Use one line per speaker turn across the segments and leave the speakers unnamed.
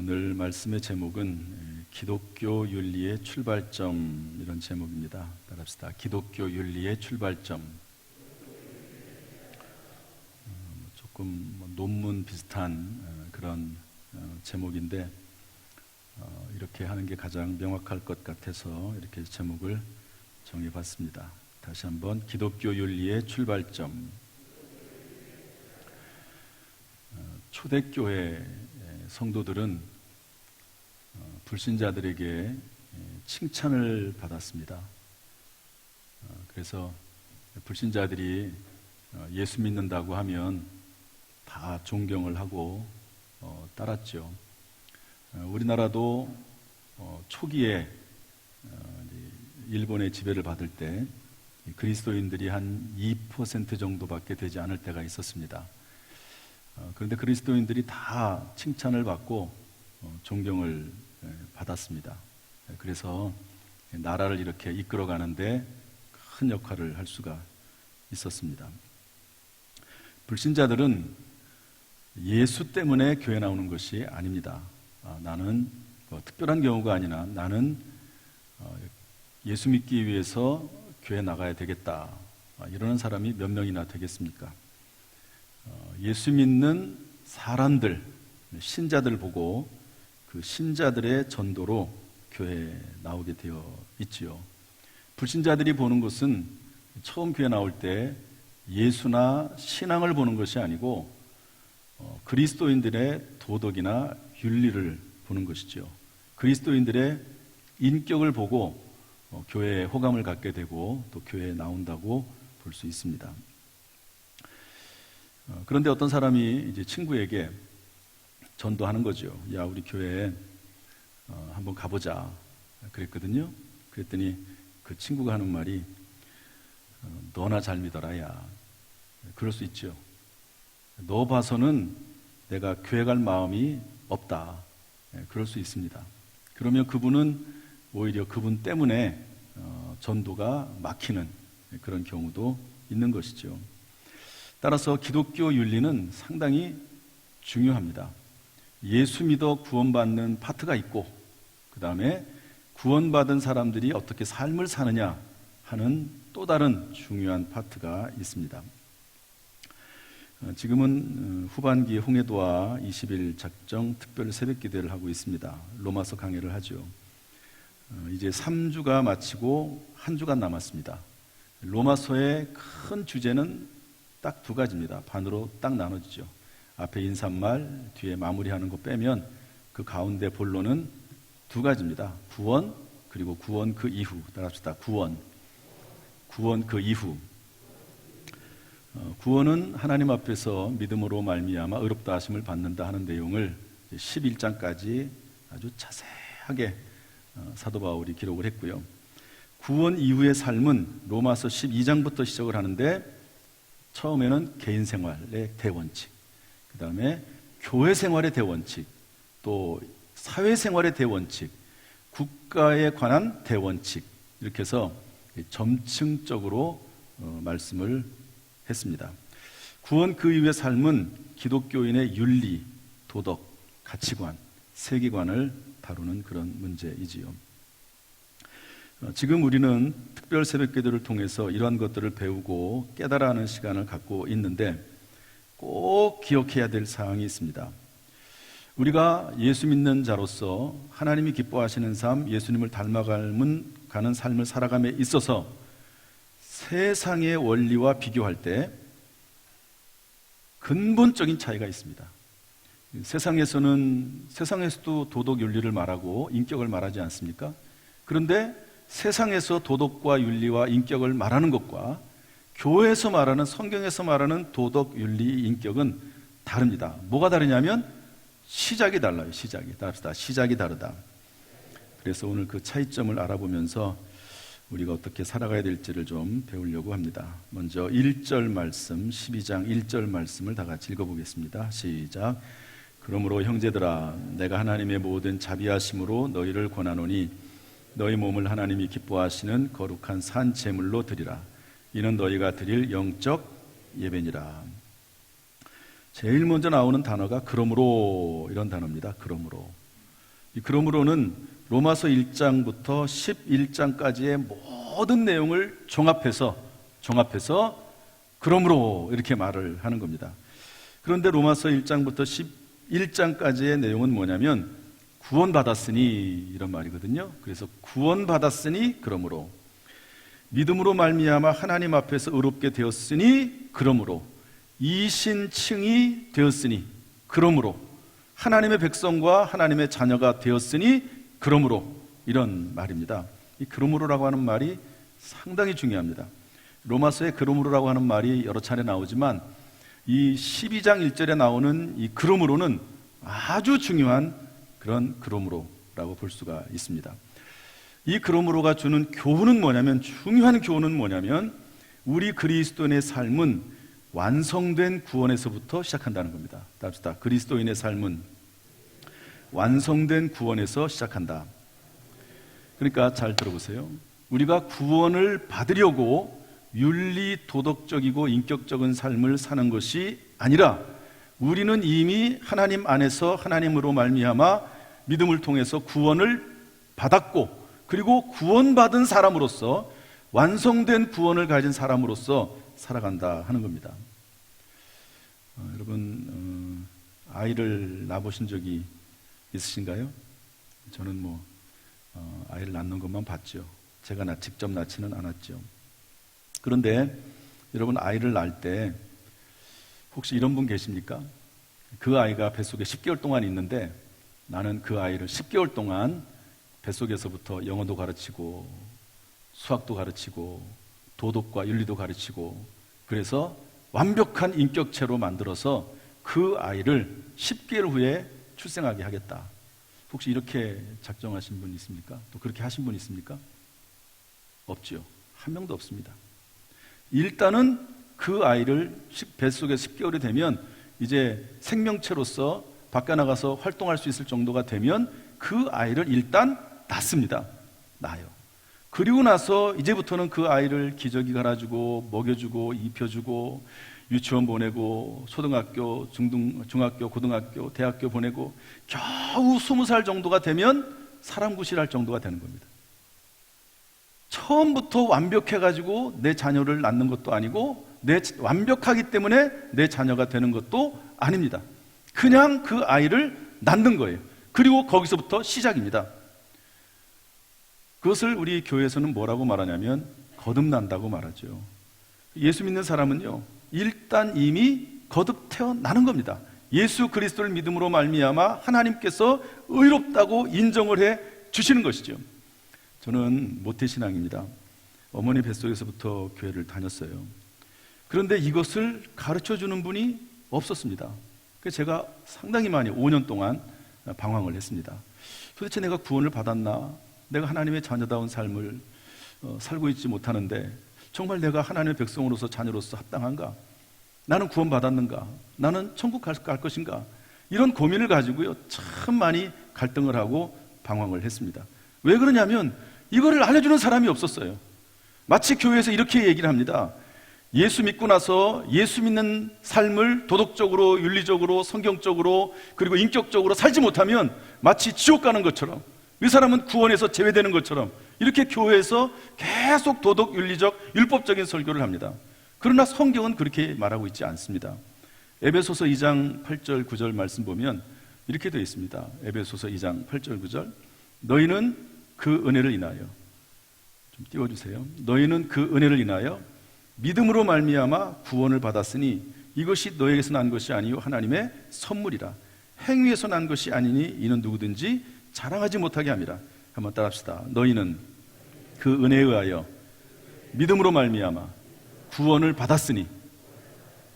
오늘 말씀의 제목은 기독교 윤리의 출발점, 이런 제목입니다. 따라합시다. 기독교 윤리의 출발점. 조금 논문 비슷한 그런 제목인데 이렇게 하는 게 가장 명확할 것 같아서 이렇게 제목을 정해봤습니다. 다시 한번 기독교 윤리의 출발점. 초대교회 성도들은 불신자들에게 칭찬을 받았습니다. 그래서 불신자들이 예수 믿는다고 하면 다 존경을 하고 따랐죠. 우리나라도 초기에 일본의 지배를 받을 때 그리스도인들이 한 2% 정도밖에 되지 않을 때가 있었습니다. 그런데 그리스도인들이 다 칭찬을 받고 존경을 받았습니다. 그래서 나라를 이렇게 이끌어가는데 큰 역할을 할 수가 있었습니다. 불신자들은 예수 때문에 교회 나오는 것이 아닙니다. 나는 특별한 경우가 아니라 나는 예수 믿기 위해서 교회 나가야 되겠다, 이러는 사람이 몇 명이나 되겠습니까? 예수 믿는 사람들, 신자들 보고 그 신자들의 전도로 교회에 나오게 되어 있지요. 불신자들이 보는 것은 처음 교회 나올 때 예수나 신앙을 보는 것이 아니고 그리스도인들의 도덕이나 윤리를 보는 것이죠. 그리스도인들의 인격을 보고 교회에 호감을 갖게 되고 또 교회에 나온다고 볼 수 있습니다. 그런데 어떤 사람이 이제 친구에게 전도하는 거죠. 야, 우리 교회에 한번 가보자 그랬거든요. 그랬더니 그 친구가 하는 말이 너나 잘 믿어라. 야, 그럴 수 있죠. 너 봐서는 내가 교회 갈 마음이 없다, 그럴 수 있습니다. 그러면 그분은 오히려 그분 때문에 전도가 막히는 그런 경우도 있는 것이죠. 따라서 기독교 윤리는 상당히 중요합니다. 예수 믿어 구원받는 파트가 있고, 그 다음에 구원받은 사람들이 어떻게 삶을 사느냐 하는 또 다른 중요한 파트가 있습니다. 지금은 후반기 홍해도와 20일 작정 특별 새벽 기도를 하고 있습니다. 로마서 강해를 하죠. 이제 3주가 마치고 한 주간 남았습니다. 로마서의 큰 주제는 딱 두 가지입니다. 반으로 딱 나눠지죠. 앞에 인사말, 뒤에 마무리하는 거 빼면 그 가운데 본론은 두 가지입니다. 구원, 그리고 구원 그 이후. 따라합시다. 구원 그 이후. 구원은 하나님 앞에서 믿음으로 말미암아 의롭다 하심을 받는다 하는 내용을 11장까지 아주 자세하게 사도 바울이 기록을 했고요. 구원 이후의 삶은 로마서 12장부터 시작을 하는데, 처음에는 개인 생활의 대원칙, 그 다음에 교회 생활의 대원칙, 또 사회 생활의 대원칙, 국가에 관한 대원칙, 이렇게 해서 점층적으로 말씀을 했습니다. 구원 그 이후의 삶은 기독교인의 윤리, 도덕, 가치관, 세계관을 다루는 그런 문제이지요. 지금 우리는 특별 새벽기도를 통해서 이러한 것들을 배우고 깨달아하는 시간을 갖고 있는데, 꼭 기억해야 될 사항이 있습니다. 우리가 예수 믿는 자로서 하나님이 기뻐하시는 삶, 예수님을 닮아가는 삶을 살아감에 있어서 세상의 원리와 비교할 때 근본적인 차이가 있습니다. 세상에서도 도덕 윤리를 말하고 인격을 말하지 않습니까? 그런데 세상에서 도덕과 윤리와 인격을 말하는 것과 교회에서 말하는, 성경에서 말하는 도덕, 윤리, 인격은 다릅니다. 뭐가 다르냐면 시작이 달라요. 시작이 다르다. 그래서 오늘 그 차이점을 알아보면서 우리가 어떻게 살아가야 될지를 좀 배우려고 합니다. 먼저 1절 말씀, 12장 1절 말씀을 다 같이 읽어보겠습니다. 시작. 그러므로 형제들아, 내가 하나님의 모든 자비하심으로 너희를 권하노니 너희 몸을 하나님이 기뻐하시는 거룩한 산 제물로 드리라. 이는 너희가 드릴 영적 예배니라. 제일 먼저 나오는 단어가 그러므로, 이런 단어입니다. 그러므로. 그러므로는 로마서 1장부터 11장까지의 모든 내용을 종합해서 그러므로 이렇게 말을 하는 겁니다. 그런데 로마서 1장부터 11장까지의 내용은 뭐냐면 구원받았으니 이런 말이거든요. 그래서 구원받았으니 그러므로, 믿음으로 말미암아 하나님 앞에서 의롭게 되었으니 그러므로, 이신칭이 되었으니 그러므로, 하나님의 백성과 하나님의 자녀가 되었으니 그러므로, 이런 말입니다. 이 그러므로라고 하는 말이 상당히 중요합니다. 로마서에 그러므로라고 하는 말이 여러 차례 나오지만 이 12장 1절에 나오는 이 그러므로는 아주 중요한 그런 그러므로라고 볼 수가 있습니다. 이 그러므로가 주는 교훈은 뭐냐면, 중요한 교훈은 뭐냐면, 우리 그리스도인의 삶은 완성된 구원에서부터 시작한다는 겁니다. 답시다. 그리스도인의 삶은 완성된 구원에서 시작한다. 그러니까 잘 들어보세요. 우리가 구원을 받으려고 윤리 도덕적이고 인격적인 삶을 사는 것이 아니라, 우리는 이미 하나님 안에서 하나님으로 말미암아 믿음을 통해서 구원을 받았고, 그리고 구원받은 사람으로서, 완성된 구원을 가진 사람으로서 살아간다 하는 겁니다. 여러분, 아이를 낳아보신 적이 있으신가요? 저는 아이를 낳는 것만 봤죠. 제가 직접 낳지는 않았죠. 그런데 여러분, 아이를 낳을 때 혹시 이런 분 계십니까? 그 아이가 뱃속에 10개월 동안 있는데 나는 그 아이를 10개월 동안 뱃속에서부터 영어도 가르치고 수학도 가르치고 도덕과 윤리도 가르치고, 그래서 완벽한 인격체로 만들어서 그 아이를 10개월 후에 출생하게 하겠다. 혹시 이렇게 작정하신 분 있습니까? 또 그렇게 하신 분 있습니까? 없지요. 한 명도 없습니다. 일단은 그 아이를 뱃속에 10개월이 되면 이제 생명체로서 밖에 나가서 활동할 수 있을 정도가 되면 그 아이를 일단 낳습니다. 낳아요. 그리고 나서 이제부터는 그 아이를 기저귀 갈아주고 먹여주고 입혀주고 유치원 보내고 초등학교, 중학교, 고등학교, 대학교 보내고 겨우 20살 정도가 되면 사람 구실할 정도가 되는 겁니다. 처음부터 완벽해가지고 내 자녀를 낳는 것도 아니고 완벽하기 때문에 내 자녀가 되는 것도 아닙니다. 그냥 그 아이를 낳는 거예요. 그리고 거기서부터 시작입니다. 그것을 우리 교회에서는 뭐라고 말하냐면 거듭난다고 말하죠. 예수 믿는 사람은요, 일단 이미 거듭 태어나는 겁니다. 예수 그리스도를 믿음으로 말미암아 하나님께서 의롭다고 인정을 해 주시는 것이죠. 저는 모태신앙입니다. 어머니 뱃속에서부터 교회를 다녔어요. 그런데 이것을 가르쳐주는 분이 없었습니다. 그래서 제가 상당히 많이 5년 동안 방황을 했습니다. 도대체 내가 구원을 받았나? 내가 하나님의 자녀다운 삶을 살고 있지 못하는데 정말 내가 하나님의 백성으로서 자녀로서 합당한가? 나는 구원받았는가? 나는 천국 갈 것인가? 이런 고민을 가지고요, 참 많이 갈등을 하고 방황을 했습니다. 왜 그러냐면 이거를 알려주는 사람이 없었어요. 마치 교회에서 이렇게 얘기를 합니다. 예수 믿고 나서 예수 믿는 삶을 도덕적으로, 윤리적으로, 성경적으로, 그리고 인격적으로 살지 못하면 마치 지옥 가는 것처럼, 이 사람은 구원에서 제외되는 것처럼, 이렇게 교회에서 계속 도덕, 윤리적, 율법적인 설교를 합니다. 그러나 성경은 그렇게 말하고 있지 않습니다. 에베소서 2장 8절 9절 말씀 보면 이렇게 되어 있습니다. 에베소서 2장 8절 9절, 너희는 그 은혜를 인하여, 좀 띄워주세요. 너희는 그 은혜를 인하여 믿음으로 말미암아 구원을 받았으니 이것이 너에게서 난 것이 아니요 하나님의 선물이라. 행위에서 난 것이 아니니 이는 누구든지 자랑하지 못하게 함이라. 한번 따라합시다. 너희는 그 은혜에 의하여 믿음으로 말미암아 구원을 받았으니,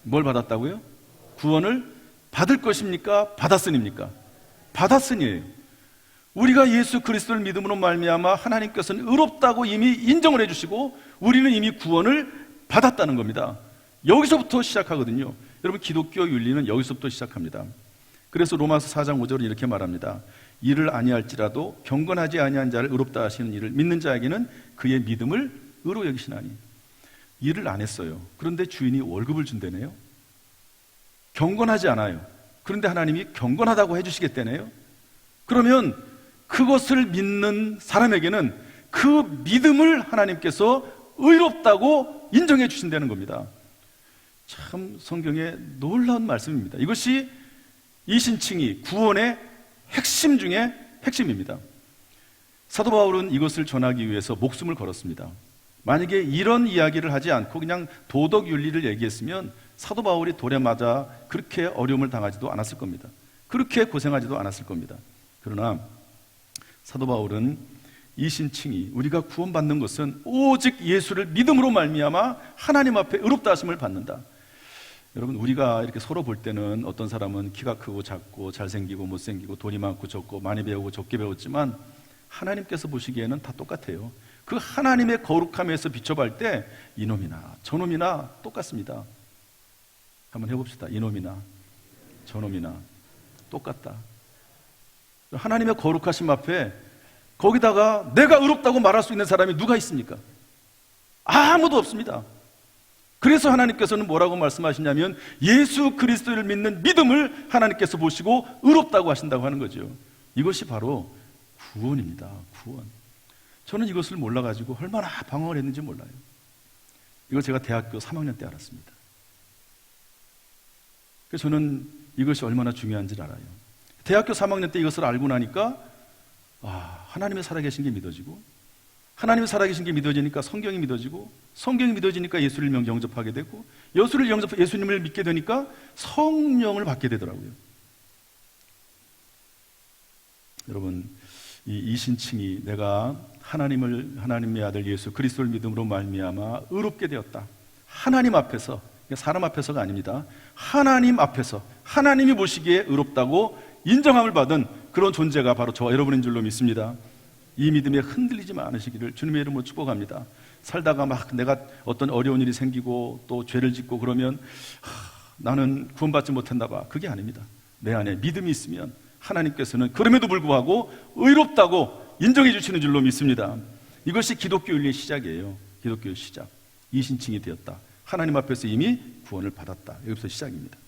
뭘 받았다고요? 구원을 받을 것입니까? 받았으니입니까? 받았으니예요. 우리가 예수 그리스도를 믿음으로 말미암아 하나님께서는 의롭다고 이미 인정을 해주시고 우리는 이미 구원을 받았다는 겁니다. 여기서부터 시작하거든요. 여러분, 기독교 윤리는 여기서부터 시작합니다. 그래서 로마서 4장 5절은 이렇게 말합니다. 이를 아니할지라도 경건하지 아니한 자를 의롭다 하시는 이를 믿는 자에게는 그의 믿음을 의로 여기시나니. 일을 안 했어요. 그런데 주인이 월급을 준다네요. 경건하지 않아요. 그런데 하나님이 경건하다고 해주시겠다네요. 그러면 그것을 믿는 사람에게는 그 믿음을 하나님께서 의롭다고 인정해 주신다는 겁니다. 참 성경의 놀라운 말씀입니다. 이것이 이신칭의 구원의 핵심 중에 핵심입니다. 사도 바울은 이것을 전하기 위해서 목숨을 걸었습니다. 만약에 이런 이야기를 하지 않고 그냥 도덕 윤리를 얘기했으면 사도 바울이 돌에 맞아 그렇게 어려움을 당하지도 않았을 겁니다. 그렇게 고생하지도 않았을 겁니다. 그러나 사도 바울은 이신칭의, 우리가 구원받는 것은 오직 예수를 믿음으로 말미암아 하나님 앞에 의롭다 하심을 받는다. 여러분, 우리가 이렇게 서로 볼 때는 어떤 사람은 키가 크고 작고 잘생기고 못생기고 돈이 많고 적고 많이 배우고 적게 배웠지만 하나님께서 보시기에는 다 똑같아요. 그 하나님의 거룩함에서 비춰볼 때 이놈이나 저놈이나 똑같습니다. 한번 해봅시다. 이놈이나 저놈이나 똑같다. 하나님의 거룩하심 앞에 거기다가 내가 의롭다고 말할 수 있는 사람이 누가 있습니까? 아무도 없습니다. 그래서 하나님께서는 뭐라고 말씀하시냐면 예수 그리스도를 믿는 믿음을 하나님께서 보시고 의롭다고 하신다고 하는 거죠. 이것이 바로 구원입니다. 구원. 저는 이것을 몰라가지고 얼마나 방황을 했는지 몰라요. 이걸 제가 대학교 3학년 때 알았습니다. 그래서 저는 이것이 얼마나 중요한지 알아요. 대학교 3학년 때 이것을 알고 나니까 하나님의 살아계신 게 믿어지고, 하나님의 살아계신 게 믿어지니까 성경이 믿어지고, 성경이 믿어지니까 예수를 영접하게 되고, 예수님을 믿게 되니까 성령을 받게 되더라고요. 여러분, 이 이신칭이 내가 하나님의 아들 예수 그리스도를 믿음으로 말미암아 의롭게 되었다. 하나님 앞에서, 사람 앞에서가 아닙니다. 하나님 앞에서 하나님이 보시기에 의롭다고 인정함을 받은 그런 존재가 바로 저와 여러분인 줄로 믿습니다. 이 믿음에 흔들리지 않으시기를 주님의 이름으로 축복합니다. 살다가 막 내가 어떤 어려운 일이 생기고 또 죄를 짓고 그러면 나는 구원받지 못했나 봐. 그게 아닙니다. 내 안에 믿음이 있으면 하나님께서는 그럼에도 불구하고 의롭다고 인정해 주시는 줄로 믿습니다. 이것이 기독교 윤리의 시작이에요. 기독교의 시작. 이신칭이 되었다. 하나님 앞에서 이미 구원을 받았다. 여기서 시작입니다.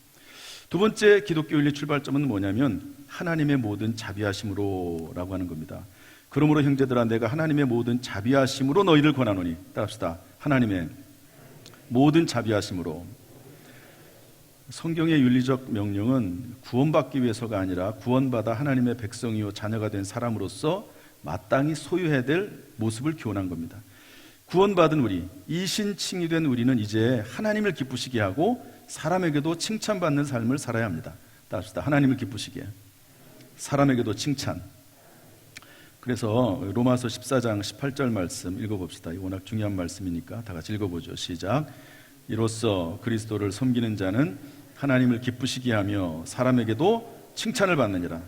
두 번째 기독교 윤리 출발점은 뭐냐면 하나님의 모든 자비하심으로 라고 하는 겁니다. 그러므로 형제들아 내가 하나님의 모든 자비하심으로 너희를 권하노니, 따라합시다. 하나님의 모든 자비하심으로. 성경의 윤리적 명령은 구원받기 위해서가 아니라 구원받아 하나님의 백성이요 자녀가 된 사람으로서 마땅히 소유해야 될 모습을 교훈한 겁니다. 구원받은 우리, 이신칭이 된 우리는 이제 하나님을 기쁘시게 하고 사람에게도 칭찬받는 삶을 살아야 합니다. 따라합시다. 하나님을 기쁘시게, 사람에게도 칭찬. 그래서 로마서 14장 18절 말씀 읽어봅시다. 이거 워낙 중요한 말씀이니까 다 같이 읽어보죠. 시작. 이로써 그리스도를 섬기는 자는 하나님을 기쁘시게 하며 사람에게도 칭찬을 받느니라.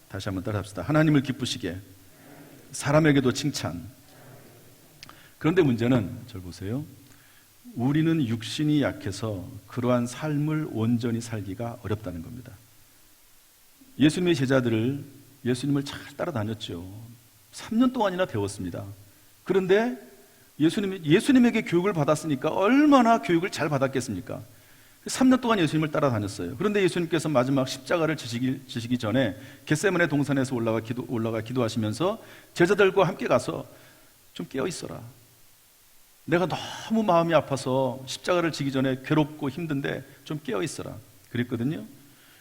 다시 한번 따라합시다. 하나님을 기쁘시게, 사람에게도 칭찬. 그런데 문제는 절 보세요. 우리는 육신이 약해서 그러한 삶을 온전히 살기가 어렵다는 겁니다. 예수님의 제자들을 예수님을 잘 따라다녔죠. 3년 동안이나 배웠습니다. 그런데 예수님에게 교육을 받았으니까 얼마나 교육을 잘 받았겠습니까? 3년 동안 예수님을 따라다녔어요. 그런데 예수님께서 마지막 십자가를 지시기 전에 겟세마네 동산에서 올라가 기도하시면서 제자들과 함께 가서 좀 깨어 있어라. 내가 너무 마음이 아파서 십자가를 지기 전에 괴롭고 힘든데 좀 깨어 있어라. 그랬거든요.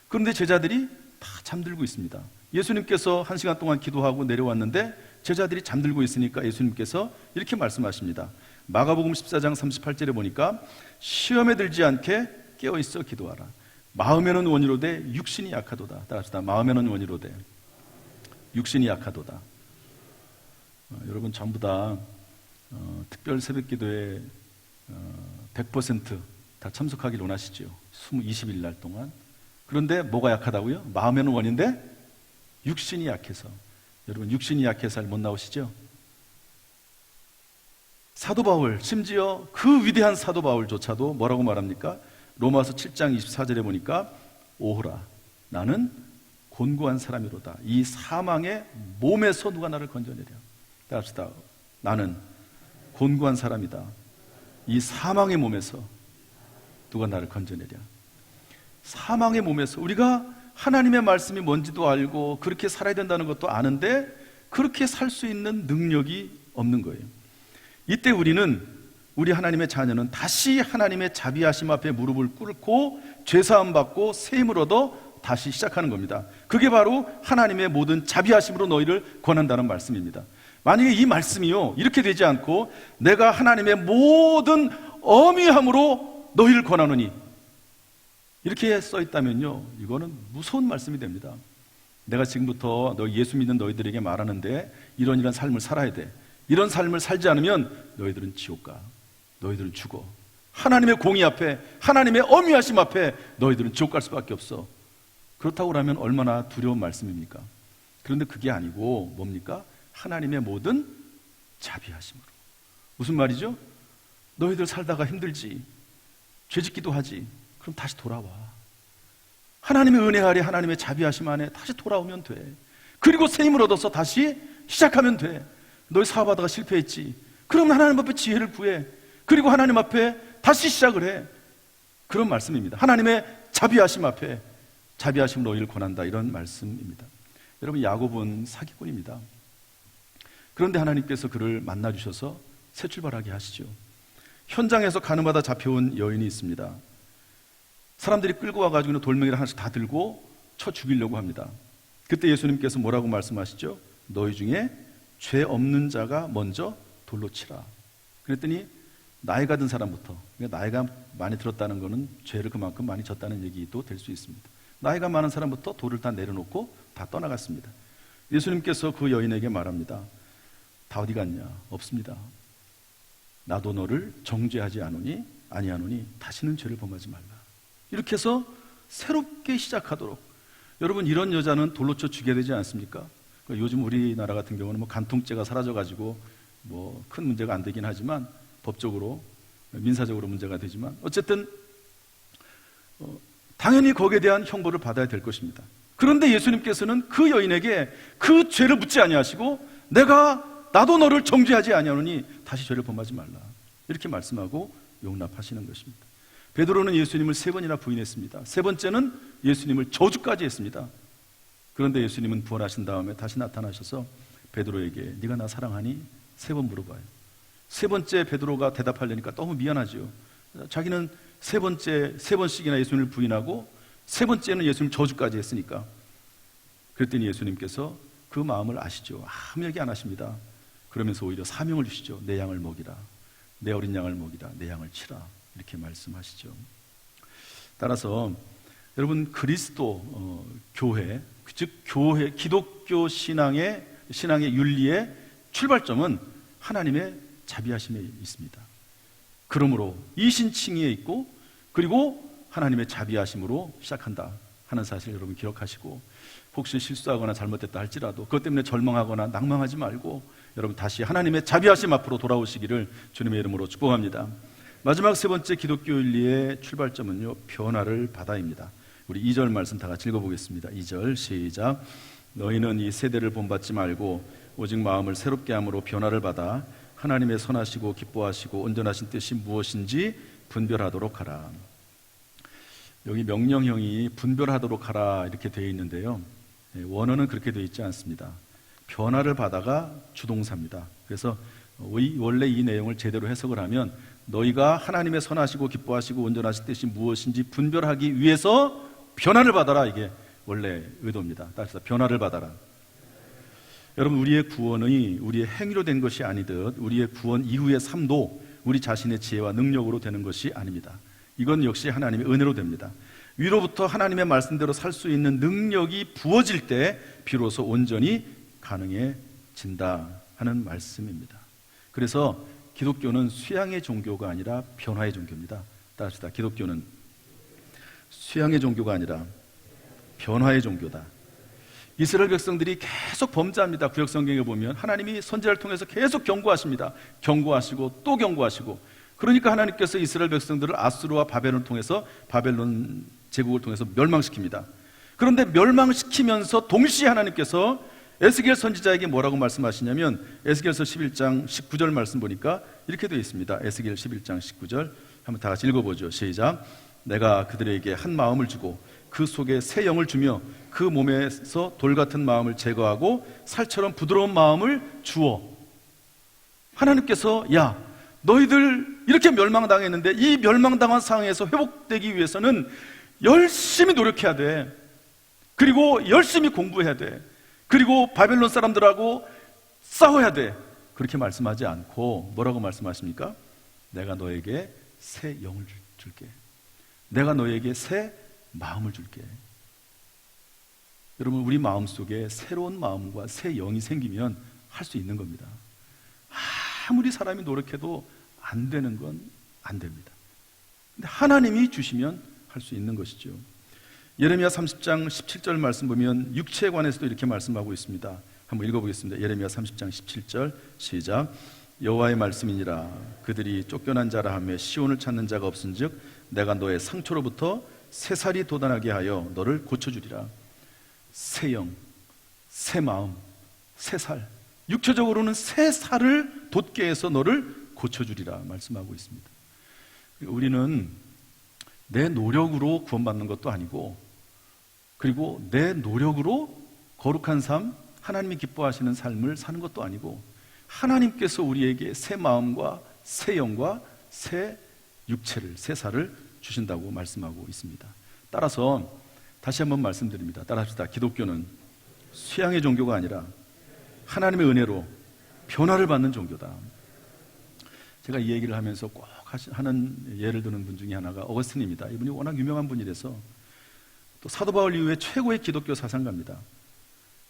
그런데 제자들이 다 잠들고 있습니다. 예수님께서 1시간 동안 기도하고 내려왔는데 제자들이 잠들고 있으니까 예수님께서 이렇게 말씀하십니다. 마가복음 14장 38절에 보니까 시험에 들지 않게 깨어있어 기도하라. 마음에는 원이로되 육신이 약하도다. 따라합시다. 마음에는 원이로되 육신이 약하도다. 여러분 전부 다 특별 새벽기도에 100% 다 참석하길 원하시죠. 20일 날 동안. 그런데 뭐가 약하다고요? 마음에는 원인데 육신이 약해서. 여러분 육신이 약해서 못 나오시죠? 사도 바울, 심지어 그 위대한 사도 바울조차도 뭐라고 말합니까? 로마서 7장 24절에 보니까 오호라 나는 곤고한 사람이로다. 이 사망의 몸에서 누가 나를 건져내랴. 따라합시다. 나는 곤고한 사람이다. 이 사망의 몸에서 누가 나를 건져내랴. 사망의 몸에서 우리가 하나님의 말씀이 뭔지도 알고 그렇게 살아야 된다는 것도 아는데 그렇게 살 수 있는 능력이 없는 거예요. 이때 우리 하나님의 자녀는 다시 하나님의 자비하심 앞에 무릎을 꿇고 죄사함 받고 새 힘을 얻어 다시 시작하는 겁니다. 그게 바로 하나님의 모든 자비하심으로 너희를 권한다는 말씀입니다. 만약에 이 말씀이요 이렇게 되지 않고 내가 하나님의 모든 어미함으로 너희를 권하노니 이렇게 써 있다면요, 이거는 무서운 말씀이 됩니다. 내가 지금부터 예수 믿는 너희들에게 말하는데 이런 삶을 살아야 돼. 이런 삶을 살지 않으면 너희들은 지옥 가. 너희들은 죽어. 하나님의 공의 앞에, 하나님의 어미하심 앞에 너희들은 지옥 갈 수밖에 없어. 그렇다고 하면 얼마나 두려운 말씀입니까? 그런데 그게 아니고 뭡니까? 하나님의 모든 자비하심으로. 무슨 말이죠? 너희들 살다가 힘들지, 죄짓기도 하지. 그럼 다시 돌아와. 하나님의 은혜 아래 하나님의 자비하심 안에 다시 돌아오면 돼. 그리고 새 힘을 얻어서 다시 시작하면 돼. 너희 사업하다가 실패했지. 그러면 하나님 앞에 지혜를 구해. 그리고 하나님 앞에 다시 시작을 해. 그런 말씀입니다. 하나님의 자비하심 앞에 자비하심으로 너희를 권한다, 이런 말씀입니다. 여러분, 야곱은 사기꾼입니다. 그런데 하나님께서 그를 만나주셔서 새 출발하게 하시죠. 현장에서 가늠하다 잡혀온 여인이 있습니다. 사람들이 끌고 와가지고 돌멩이를 하나씩 다 들고 쳐 죽이려고 합니다. 그때 예수님께서 뭐라고 말씀하시죠? 너희 중에 죄 없는 자가 먼저 돌로 치라. 그랬더니 나이가 든 사람부터, 그러니까 나이가 많이 들었다는 것은 죄를 그만큼 많이 졌다는 얘기도 될 수 있습니다. 나이가 많은 사람부터 돌을 다 내려놓고 다 떠나갔습니다. 예수님께서 그 여인에게 말합니다. 다 어디 갔냐? 없습니다. 나도 너를 정죄하지 아니하노니 다시는 죄를 범하지 말라. 이렇게 해서 새롭게 시작하도록. 여러분, 이런 여자는 돌로 쳐 죽여야 되지 않습니까? 그러니까 요즘 우리나라 같은 경우는 간통죄가 사라져가지고 큰 문제가 안 되긴 하지만 법적으로, 민사적으로 문제가 되지만 어쨌든 당연히 거기에 대한 형벌을 받아야 될 것입니다. 그런데 예수님께서는 그 여인에게 그 죄를 묻지 아니하시고 나도 너를 정죄하지 아니하노니 다시 죄를 범하지 말라, 이렇게 말씀하고 용납하시는 것입니다. 베드로는 예수님을 3번이나 부인했습니다. 3번째는 예수님을 저주까지 했습니다. 그런데 예수님은 부활하신 다음에 다시 나타나셔서 베드로에게 네가 나 사랑하니? 3번 물어봐요. 3번째 베드로가 대답하려니까 너무 미안하죠. 자기는 3번씩이나 예수님을 부인하고 3번째는 예수님 저주까지 했으니까. 그랬더니 예수님께서 그 마음을 아시죠. 아무 얘기 안 하십니다. 그러면서 오히려 사명을 주시죠. 내 양을 먹이라, 내 어린 양을 먹이라, 내 양을 치라, 이렇게 말씀하시죠. 따라서 여러분, 그리스도 교회, 즉 기독교 신앙의 윤리의 출발점은 하나님의 자비하심에 있습니다. 그러므로 이신칭의에 있고, 그리고 하나님의 자비하심으로 시작한다 하는 사실을 여러분 기억하시고, 혹시 실수하거나 잘못됐다 할지라도 그것 때문에 절망하거나 낭망하지 말고 여러분 다시 하나님의 자비하심 앞으로 돌아오시기를 주님의 이름으로 축복합니다. 마지막 3번째 기독교 윤리의 출발점은요, 변화를 받아입니다. 우리 2절 말씀 다 같이 읽어보겠습니다. 2절 시작. 너희는 이 세대를 본받지 말고 오직 마음을 새롭게 함으로 변화를 받아 하나님의 선하시고 기뻐하시고 온전하신 뜻이 무엇인지 분별하도록 하라. 여기 명령형이 분별하도록 하라 이렇게 되어 있는데요, 원어는 그렇게 되어 있지 않습니다. 변화를 받아가 주동사입니다. 그래서 원래 이 내용을 제대로 해석을 하면 너희가 하나님의 선하시고 기뻐하시고 온전하신 뜻이 무엇인지 분별하기 위해서 변화를 받아라, 이게 원래 의도입니다. 따라서 변화를 받아라. 여러분, 우리의 구원이 우리의 행위로 된 것이 아니듯 우리의 구원 이후의 삶도 우리 자신의 지혜와 능력으로 되는 것이 아닙니다. 이건 역시 하나님의 은혜로 됩니다. 위로부터 하나님의 말씀대로 살 수 있는 능력이 부어질 때 비로소 온전히 가능해진다 하는 말씀입니다. 그래서 기독교는 수양의 종교가 아니라 변화의 종교입니다. 따라합시다. 기독교는 수양의 종교가 아니라 변화의 종교다. 이스라엘 백성들이 계속 범죄합니다. 구약성경에 보면 하나님이 선지자를 통해서 계속 경고하십니다. 경고하시고 또 경고하시고. 그러니까 하나님께서 이스라엘 백성들을 아수르와 바벨론을 통해서, 바벨론 제국을 통해서 멸망시킵니다. 그런데 멸망시키면서 동시에 하나님께서 에스겔 선지자에게 뭐라고 말씀하시냐면, 에스겔서 11장 19절 말씀 보니까 이렇게 되어 있습니다. 에스겔 11장 19절 한번 다 같이 읽어보죠. 시작. 내가 그들에게 한 마음을 주고 그 속에 새 영을 주며 그 몸에서 돌 같은 마음을 제거하고 살처럼 부드러운 마음을 주어. 하나님께서 야, 너희들 이렇게 멸망당했는데 이 멸망당한 상황에서 회복되기 위해서는 열심히 노력해야 돼. 그리고 열심히 공부해야 돼. 그리고 바벨론 사람들하고 싸워야 돼. 그렇게 말씀하지 않고 뭐라고 말씀하십니까? 내가 너에게 새 영을 줄게. 내가 너에게 새 마음을 줄게. 여러분, 우리 마음속에 새로운 마음과 새 영이 생기면 할 수 있는 겁니다. 아무리 사람이 노력해도 안 되는 건 안 됩니다. 근데 하나님이 주시면 할 수 있는 것이죠. 예레미야 30장 17절 말씀 보면 육체에 관해서도 이렇게 말씀하고 있습니다. 한번 읽어보겠습니다. 예레미야 30장 17절 시작. 여호와의 말씀이니라. 그들이 쫓겨난 자라 하며 시온을 찾는 자가 없은즉 내가 너의 상처로부터 새살이 돋아나게 하여 너를 고쳐주리라. 새 영, 새 마음, 새 살, 육체적으로는 새 살을 돋게 해서 너를 고쳐주리라 말씀하고 있습니다. 우리는 내 노력으로 구원받는 것도 아니고, 그리고 내 노력으로 거룩한 삶, 하나님이 기뻐하시는 삶을 사는 것도 아니고, 하나님께서 우리에게 새 마음과 새 영과 새 육체를, 새 살을 주신다고 말씀하고 있습니다. 따라서 다시 한번 말씀드립니다. 따라합시다. 기독교는 수양의 종교가 아니라 하나님의 은혜로 변화를 받는 종교다. 제가 이 얘기를 하면서 꼭 하는 예를 드는 분 중에 하나가 어거스틴입니다. 이분이 워낙 유명한 분이라서 또 사도 바울 이후에 최고의 기독교 사상가입니다.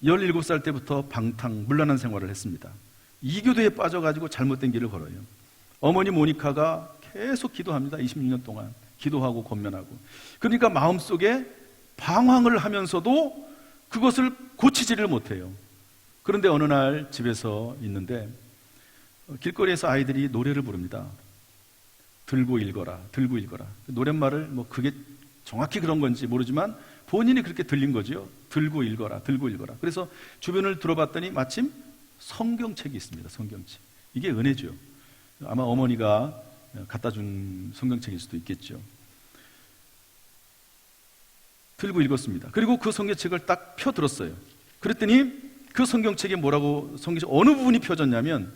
17살 때부터 방탕문란한 생활을 했습니다. 이교도에 빠져가지고 잘못된 길을 걸어요. 어머니 모니카가 계속 기도합니다. 26년 동안 기도하고 권면하고. 그러니까 마음속에 방황을 하면서도 그것을 고치지를 못해요. 그런데 어느 날 집에서 있는데 길거리에서 아이들이 노래를 부릅니다. 들고 읽어라, 들고 읽어라. 노랫말을 뭐 그게 정확히 그런 건지 모르지만 본인이 그렇게 들린 거죠. 들고 읽어라, 들고 읽어라. 그래서 주변을 들어봤더니 마침 성경책이 있습니다. 성경책. 이게 은혜죠. 아마 어머니가 갖다 준 성경책일 수도 있겠죠. 들고 읽었습니다. 그리고 그 성경책을 딱 펴들었어요. 그랬더니 그 성경책에 뭐라고, 성경책 어느 부분이 펴졌냐면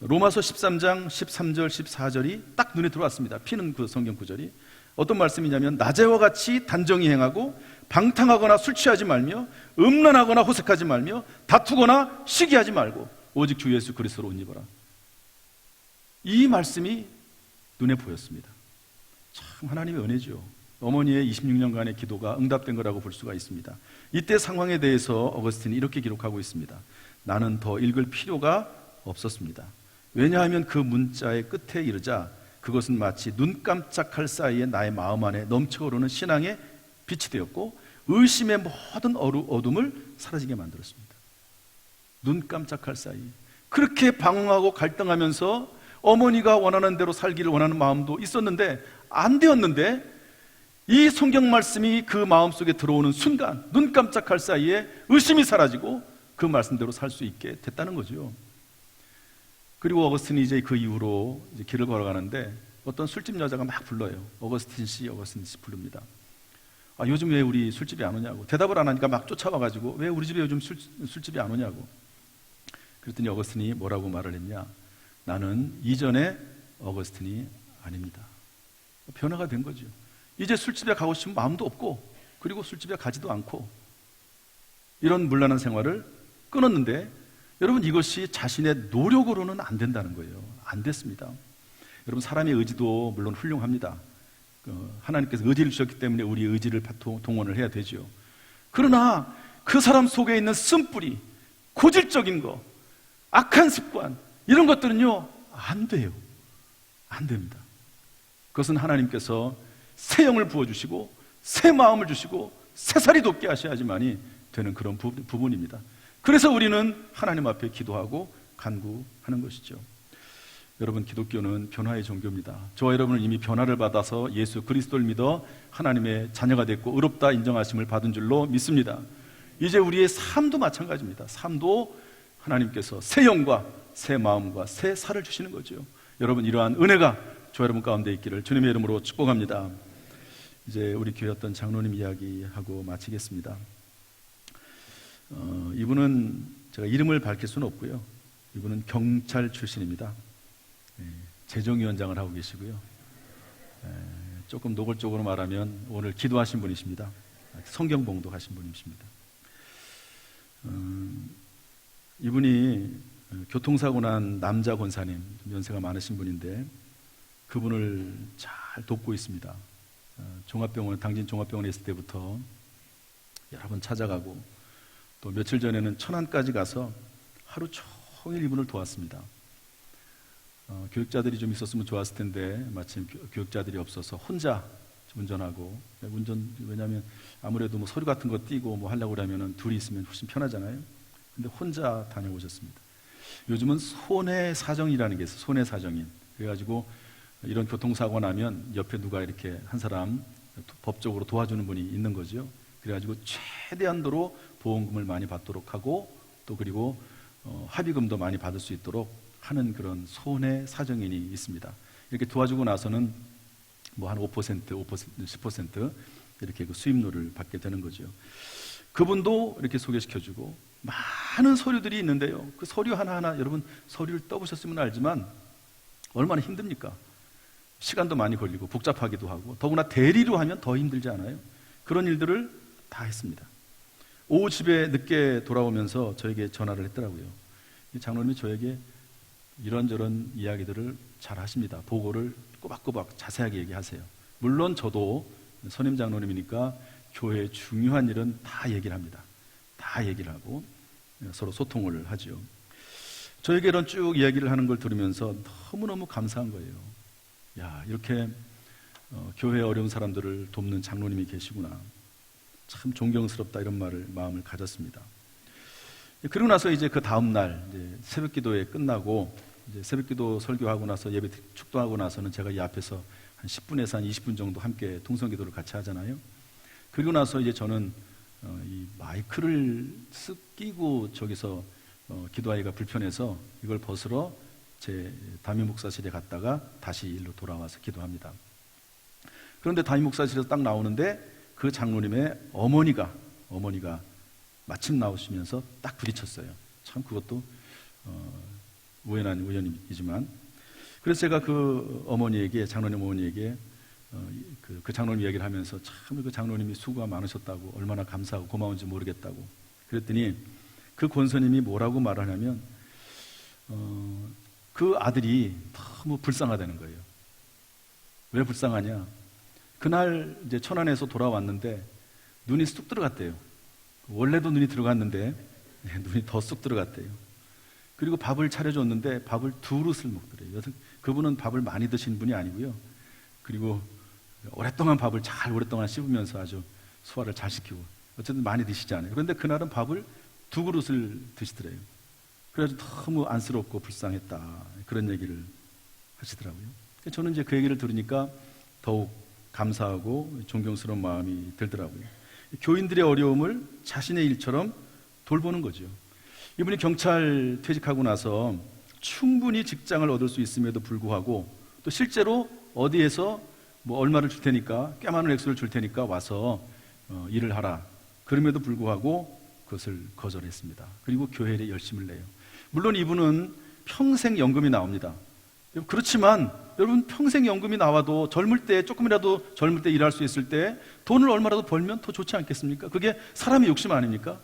로마서 13장 13절 14절이 딱 눈에 들어왔습니다. 피는 그 성경 구절이 어떤 말씀이냐면 낮에와 같이 단정히 행하고 방탕하거나 술 취하지 말며 음란하거나 호색하지 말며 다투거나 시기하지 말고 오직 주 예수 그리스도로 옷 입어라. 이 말씀이 눈에 보였습니다. 참 하나님의 은혜죠. 어머니의 26년간의 기도가 응답된 거라고 볼 수가 있습니다. 이때 상황에 대해서 어거스틴이 이렇게 기록하고 있습니다. 나는 더 읽을 필요가 없었습니다. 왜냐하면 그 문자의 끝에 이르자 그것은 마치 눈 깜짝할 사이에 나의 마음 안에 넘쳐오르는 신앙의 빛이 되었고 의심의 모든 어둠을 사라지게 만들었습니다. 눈 깜짝할 사이. 그렇게 방황하고 갈등하면서 어머니가 원하는 대로 살기를 원하는 마음도 있었는데 안 되었는데 이 성경 말씀이 그 마음속에 들어오는 순간 눈 깜짝할 사이에 의심이 사라지고 그 말씀대로 살 수 있게 됐다는 거죠. 그리고 어거스틴이 이제 그 이후로 이제 길을 걸어가는데 어떤 술집 여자가 막 불러요. 어거스틴 씨, 어거스틴 씨 부릅니다. 아, 요즘 왜 우리 술집에 안 오냐고. 대답을 안 하니까 막 쫓아와가지고 왜 우리 집에 요즘 술집에 안 오냐고. 그랬더니 어거스틴이 뭐라고 말을 했냐. 나는 이전에 어거스틴이 아닙니다. 변화가 된 거죠. 이제 술집에 가고 싶은 마음도 없고 그리고 술집에 가지도 않고 이런 문란한 생활을 끊었는데 여러분 이것이 자신의 노력으로는 안 된다는 거예요. 안 됐습니다. 여러분 사람의 의지도 물론 훌륭합니다. 하나님께서 의지를 주셨기 때문에 우리의 의지를 동원을 해야 되죠. 그러나 그 사람 속에 있는 쓴뿌리, 고질적인 거, 악한 습관 이런 것들은요 안 돼요. 안 됩니다. 그것은 하나님께서 새 영을 부어주시고 새 마음을 주시고 새 살이 돋게 하셔야지만이 되는 그런 부분입니다. 그래서 우리는 하나님 앞에 기도하고 간구하는 것이죠. 여러분 기독교는 변화의 종교입니다. 저와 여러분은 이미 변화를 받아서 예수 그리스도를 믿어 하나님의 자녀가 됐고 의롭다 인정하심을 받은 줄로 믿습니다. 이제 우리의 삶도 마찬가지입니다. 삶도 하나님께서 새 영과 새 마음과 새 살을 주시는 거죠. 여러분 이러한 은혜가 저와 여러분 가운데 있기를 주님의 이름으로 축복합니다. 이제 우리 교회 어떤 장로님 이야기하고 마치겠습니다. 이분은 제가 이름을 밝힐 수는 없고요. 이분은 경찰 출신입니다. 재정위원장을 하고 계시고요. 조금 노골적으로 말하면 오늘 기도하신 분이십니다. 성경 봉독하신 분이십니다. 이분이 교통사고 난 남자 권사님, 연세가 많으신 분인데 그분을 잘 돕고 있습니다. 종합병원, 당진 종합병원에 있을 때부터 여러 번 찾아가고 또 며칠 전에는 천안까지 가서 하루 종일 이분을 도왔습니다. 교육자들이 좀 있었으면 좋았을 텐데 마침 교육자들이 없어서 혼자 운전하고 왜냐하면 아무래도 뭐 서류 같은 거 띄고 뭐 하려고 그러면 둘이 있으면 훨씬 편하잖아요. 근데 혼자 다녀오셨습니다. 요즘은 손해사정이라는 게 있어요. 손해사정인. 그래가지고 이런 교통사고 나면 옆에 누가 이렇게 한 사람 법적으로 도와주는 분이 있는 거죠. 그래가지고 최대한도로 보험금을 많이 받도록 하고 또 그리고 합의금도 많이 받을 수 있도록 하는 그런 손해사정인이 있습니다. 이렇게 도와주고 나서는 뭐 한 5%, 10% 이렇게 그 수입료를 받게 되는 거죠. 그분도 이렇게 소개시켜주고 많은 서류들이 있는데요. 그 서류 하나하나 여러분 서류를 떠보셨으면 알지만 얼마나 힘듭니까? 시간도 많이 걸리고 복잡하기도 하고 더구나 대리로 하면 더 힘들지 않아요? 그런 일들을 다 했습니다. 오후 집에 늦게 돌아오면서 저에게 전화를 했더라고요. 장로님이 저에게 이런저런 이야기들을 잘 하십니다. 보고를 꼬박꼬박 자세하게 얘기하세요. 물론 저도 선임 장로님이니까 교회의 중요한 일은 다 얘기를 합니다. 다 얘기를 하고 서로 소통을 하죠. 저에게 이런 쭉 이야기를 하는 걸 들으면서 너무너무 감사한 거예요. 야, 이렇게 교회의 어려운 사람들을 돕는 장로님이 계시구나. 참 존경스럽다 이런 마음을 가졌습니다. 그리고 나서 이제 그 다음 날 새벽 기도회 끝나고 이제 새벽 기도 설교하고 나서 예배 축도하고 나서는 제가 이 앞에서 한 10분에서 한 20분 정도 함께 통성 기도를 같이 하잖아요. 그리고 나서 이제 저는 이 마이크를 쓱 끼고 저기서 기도하기가 불편해서 이걸 벗으러 제 담임 목사실에 갔다가 다시 일로 돌아와서 기도합니다. 그런데 담임 목사실에서 딱 나오는데 그 장로님의 어머니가 마침 나오시면서 딱 부딪혔어요. 참 그것도 우연한 우연이지만 그래서 제가 그 어머니에게 장로님 어머니에게 그 장로님 이야기를 하면서 참 그 장로님이 수고가 많으셨다고 얼마나 감사하고 고마운지 모르겠다고 그랬더니 그 권사님이 뭐라고 말하냐면 그 아들이 너무 불쌍하다는 거예요. 왜 불쌍하냐? 그날 이제 천안에서 돌아왔는데 눈이 쑥 들어갔대요. 원래도 눈이 들어갔는데 눈이 더 쑥 들어갔대요. 그리고 밥을 차려줬는데 밥을 두 그릇을 먹더래요. 그분은 밥을 많이 드신 분이 아니고요. 그리고 오랫동안 밥을 잘 오랫동안 씹으면서 아주 소화를 잘 시키고 어쨌든 많이 드시잖아요. 그런데 그날은 밥을 두 그릇을 드시더래요. 그래서 너무 안쓰럽고 불쌍했다 그런 얘기를 하시더라고요. 저는 이제 그 얘기를 들으니까 더욱 감사하고 존경스러운 마음이 들더라고요. 교인들의 어려움을 자신의 일처럼 돌보는 거죠. 이분이 경찰 퇴직하고 나서 충분히 직장을 얻을 수 있음에도 불구하고 또 실제로 어디에서 뭐 얼마를 줄 테니까 꽤 많은 액수를 줄 테니까 와서 일을 하라. 그럼에도 불구하고 그것을 거절했습니다. 그리고 교회에 열심을 내요. 물론 이분은 평생 연금이 나옵니다. 그렇지만 여러분 평생 연금이 나와도 젊을 때 조금이라도 젊을 때 일할 수 있을 때 돈을 얼마라도 벌면 더 좋지 않겠습니까? 그게 사람의 욕심 아닙니까?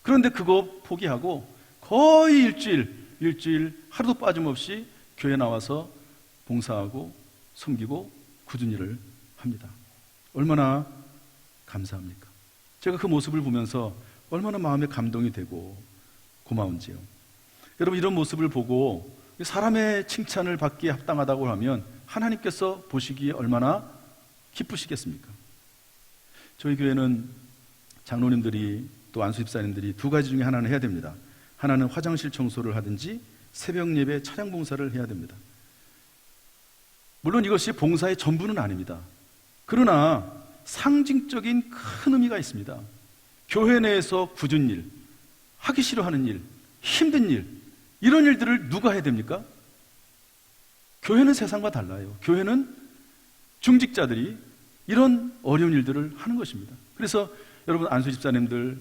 그런데 그거 포기하고 거의 일주일 하루도 빠짐없이 교회 나와서 봉사하고 섬기고 굳은 일을 합니다. 얼마나 감사합니까? 제가 그 모습을 보면서 얼마나 마음에 감동이 되고 고마운지요. 여러분 이런 모습을 보고 사람의 칭찬을 받기에 합당하다고 하면 하나님께서 보시기에 얼마나 기쁘시겠습니까? 저희 교회는 장로님들이 또 안수 집사님들이 두 가지 중에 하나는 해야 됩니다. 하나는 화장실 청소를 하든지 새벽 예배 차량 봉사를 해야 됩니다. 물론 이것이 봉사의 전부는 아닙니다. 그러나 상징적인 큰 의미가 있습니다. 교회 내에서 굳은 일, 하기 싫어하는 일, 힘든 일, 이런 일들을 누가 해야 됩니까? 교회는 세상과 달라요. 교회는 중직자들이 이런 어려운 일들을 하는 것입니다. 그래서 여러분 안수 집사님들,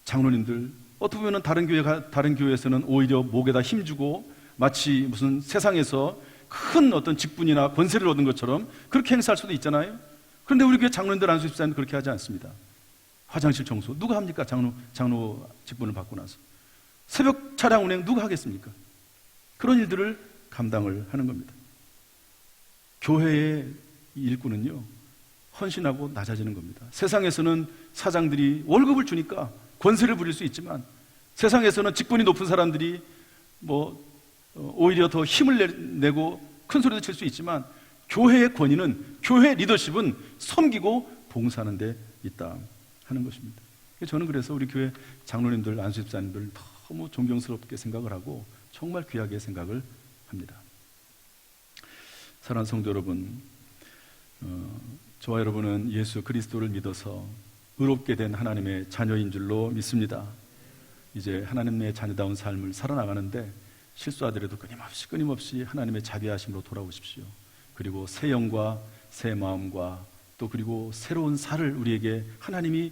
장로님들 어떻게 보면 다른 교회에서는 오히려 목에다 힘주고 마치 무슨 세상에서 큰 어떤 직분이나 권세를 얻은 것처럼 그렇게 행사할 수도 있잖아요. 그런데 우리 교회 장로님들, 안수 집사님들 그렇게 하지 않습니다. 화장실 청소 누가 합니까? 장로 직분을 받고 나서 새벽 차량 운행 누가 하겠습니까? 그런 일들을 감당을 하는 겁니다. 교회의 일꾼은요, 헌신하고 낮아지는 겁니다. 세상에서는 사장들이 월급을 주니까 권세를 부릴 수 있지만, 세상에서는 직분이 높은 사람들이 오히려 더 힘을 내고 큰 소리도 칠 수 있지만, 교회의 권위는, 교회 리더십은 섬기고 봉사하는 데 있다 하는 것입니다. 저는 그래서 우리 교회 장로님들, 안수집사님들 너무 존경스럽게 생각을 하고 정말 귀하게 생각을 합니다. 사랑하는 성도 여러분, 저와 여러분은 예수 그리스도를 믿어서 의롭게 된 하나님의 자녀인 줄로 믿습니다. 이제 하나님의 자녀다운 삶을 살아나가는데 실수하더라도 끊임없이 하나님의 자비하심으로 돌아오십시오. 그리고 새 영과 새 마음과 또 그리고 새로운 살을 우리에게 하나님이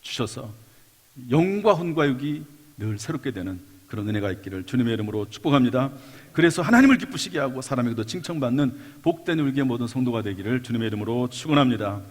주셔서 영과 혼과 육이 늘 새롭게 되는 그런 은혜가 있기를 주님의 이름으로 축복합니다. 그래서 하나님을 기쁘시게 하고 사람에게도 칭찬받는 복된 우리의 모든 성도가 되기를 주님의 이름으로 축원합니다.